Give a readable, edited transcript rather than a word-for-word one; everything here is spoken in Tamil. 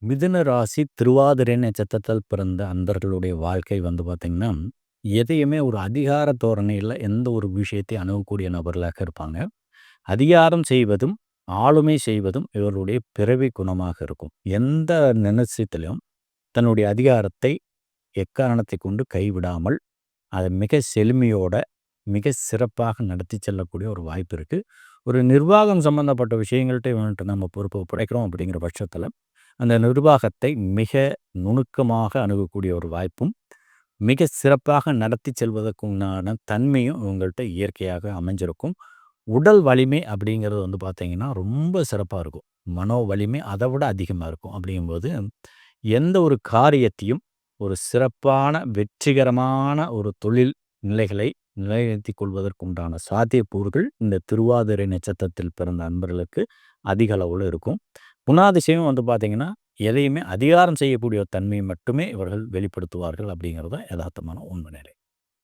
மிதுன ராசி திருவாதிரை நட்சத்திரத்தில் பிறந்த அன்பர்களுடைய வாழ்க்கை பார்த்திங்கன்னா, எதையுமே ஒரு அதிகார தோரணையில எந்த ஒரு விஷயத்தையும் அணுகக்கூடிய நபர்களாக இருப்பாங்க. அதிகாரம் செய்வதும், ஆளுமை செய்வதும் இவருடைய பிறவி குணமாக இருக்கும். எந்த நிமிஷத்திலும் தன்னுடைய அதிகாரத்தை எக்காரணத்தை கொண்டு கைவிடாமல், அதை மிக செழுமையோட, மிக சிறப்பாக நடத்தி செல்லக்கூடிய ஒரு வாய்ப்பு இருக்குது. ஒரு நிர்வாகம் சம்மந்தப்பட்ட விஷயங்கள்ட்ட இவன்கிட்ட நம்ம பொறுப்பை ஒப்படைக்கிறோம் அப்படிங்கிற பட்சத்தில் அந்த நிர்வாகத்தை மிக நுணுக்கமாக அணுகக்கூடிய ஒரு வாய்ப்பும், மிக சிறப்பாக நடத்தி செல்வதற்குண்டான தன்மையும் இவங்கள்ட்ட இயற்கையாக அமைஞ்சிருக்கும். உடல் வலிமை அப்படிங்கிறது பார்த்திங்கன்னா ரொம்ப சிறப்பாக இருக்கும். மனோ வலிமை அதை விட அதிகமாக இருக்கும். அப்படிங்கும்போது எந்த ஒரு காரியத்தையும் ஒரு சிறப்பான வெற்றிகரமான ஒரு தொழில் நிலைகளை நிலைநிறுத்திக் கொள்வதற்குண்டான சாத்தியக்கூறுகள் இந்த திருவாதிரை நட்சத்திரத்தில் பிறந்த அன்பர்களுக்கு அதிக அளவில் இருக்கும். குணாதிசயம் பார்த்திங்கன்னா, எதையுமே அதிகாரம் செய்யக்கூடிய தன்மையை மட்டுமே இவர்கள் வெளிப்படுத்துவார்கள் அப்படிங்கிறது தான் யதார்த்தமான உண்மை நிலை.